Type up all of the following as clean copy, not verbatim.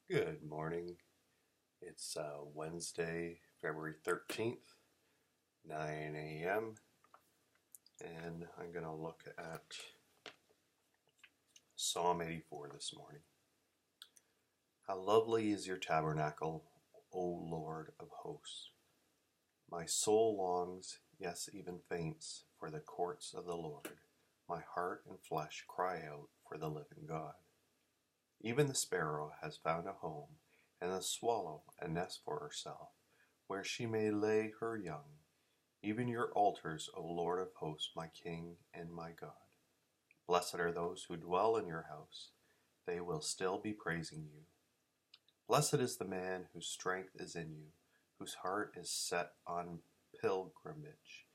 Good morning. It's Wednesday, February 13th, 9 a.m., and I'm going to look at Psalm 84 this morning. How lovely is your tabernacle, O Lord of hosts! My soul longs, yes, even faints, for the courts of the Lord. My heart and flesh cry out for the living God. Even the sparrow has found a home, and the swallow a nest for herself, where she may lay her young. Even your altars, O Lord of hosts, my King and my God. Blessed are those who dwell in your house. They will still be praising you. Blessed is the man whose strength is in you, whose heart is set on pilgrimage.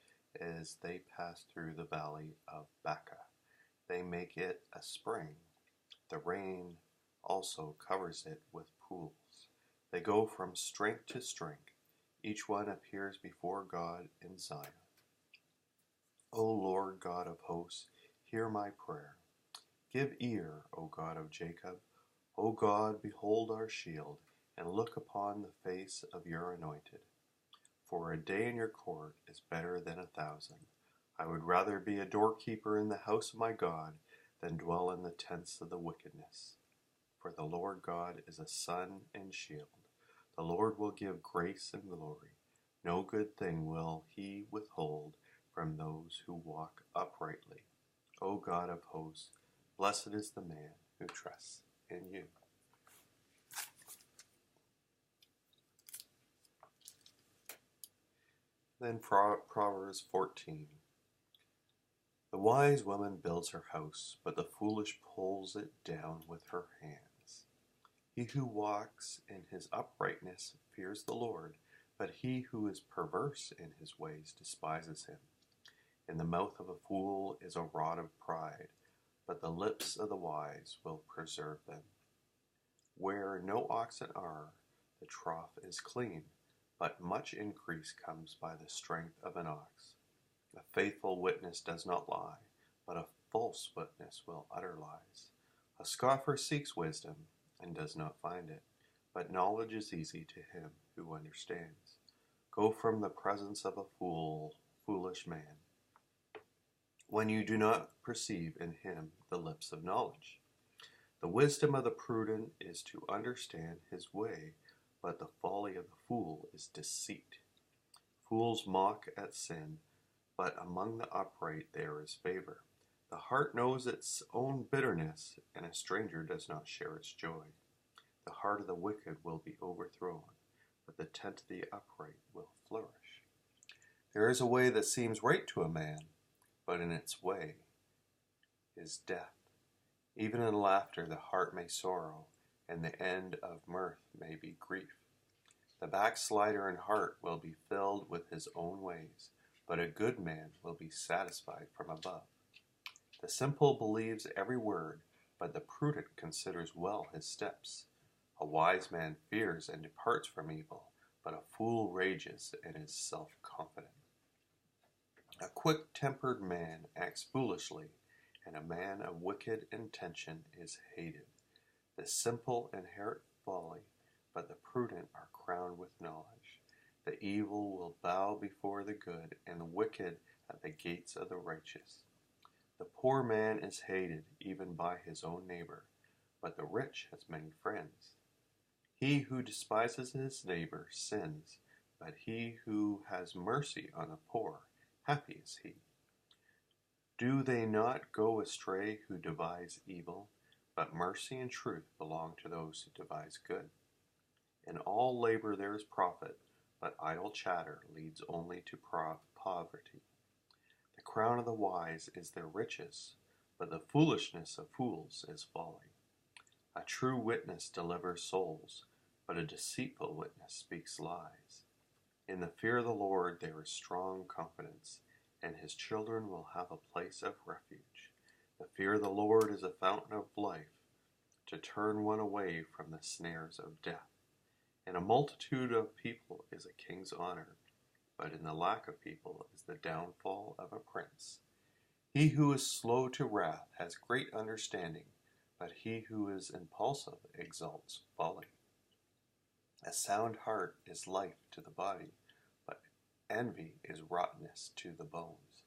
As they pass through the valley of Baca, they make it a spring. The rain also covers it with pools. They go from strength to strength. Each one appears before God in Zion. O Lord God of hosts, hear my prayer. Give ear, O God of Jacob. O God, behold our shield, and look upon the face of your anointed. For a day in your court is better than 1,000. I would rather be a doorkeeper in the house of my God than dwell in the tents of the wickedness. For the Lord God is a sun and shield. The Lord will give grace and glory. No good thing will he withhold from those who walk uprightly. O God of hosts, blessed is the man who trusts in you. Then Proverbs 14. The wise woman builds her house, but the foolish pulls it down with her hands. He who walks in his uprightness fears the Lord, but he who is perverse in his ways despises him. In the mouth of a fool is a rod of pride, but the lips of the wise will preserve them. Where no oxen are, the trough is clean, but much increase comes by the strength of an ox. A faithful witness does not lie, but a false witness will utter lies. A scoffer seeks wisdom and does not find it, but knowledge is easy to him who understands. Go from the presence of a foolish man, when you do not perceive in him the lips of knowledge. The wisdom of the prudent is to understand his way, but the folly of the fool is deceit. Fools mock at sin, but among the upright there is favor. The heart knows its own bitterness, and a stranger does not share its joy. The heart of the wicked will be overthrown, but the tent of the upright will flourish. There is a way that seems right to a man, but in its way is death. Even in laughter the heart may sorrow, and the end of mirth may be grief. The backslider in heart will be filled with his own ways, but a good man will be satisfied from above. The simple believes every word, but the prudent considers well his steps. A wise man fears and departs from evil, but a fool rages and is self-confident. A quick-tempered man acts foolishly, and a man of wicked intention is hated. The simple inherit folly, but the prudent are crowned with knowledge. The evil will bow before the good, and the wicked at the gates of the righteous. The poor man is hated even by his own neighbor, but the rich has many friends. He who despises his neighbor sins, but he who has mercy on the poor, happy is he. Do they not go astray who devise evil? But mercy and truth belong to those who devise good. In all labor there is profit, but idle chatter leads only to poverty. The crown of the wise is their riches, but the foolishness of fools is folly. A true witness delivers souls, but a deceitful witness speaks lies. In the fear of the Lord there is strong confidence, and his children will have a place of refuge. The fear of the Lord is a fountain of life, to turn one away from the snares of death. In a multitude of people is a king's honor, but in the lack of people is the downfall of a prince. He who is slow to wrath has great understanding, but he who is impulsive exalts folly. A sound heart is life to the body, but envy is rottenness to the bones.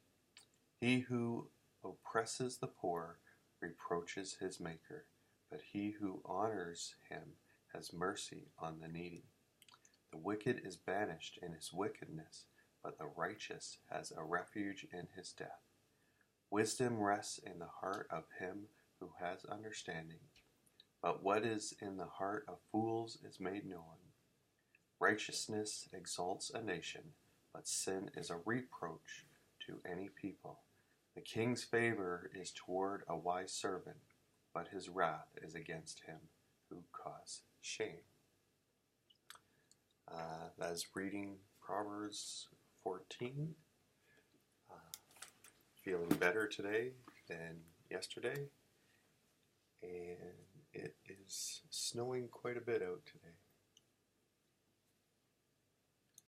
He who oppresses the poor reproaches his Maker, but he who honors him has mercy on the needy. The wicked is banished in his wickedness, but the righteous has a refuge in his death. Wisdom rests in the heart of him who has understanding, but what is in the heart of fools is made known. Righteousness exalts a nation, but sin is a reproach to any people. The king's favor is toward a wise servant, but his wrath is against him who cause shame. That is reading Proverbs 14. Feeling better today than yesterday, and it is snowing quite a bit out today.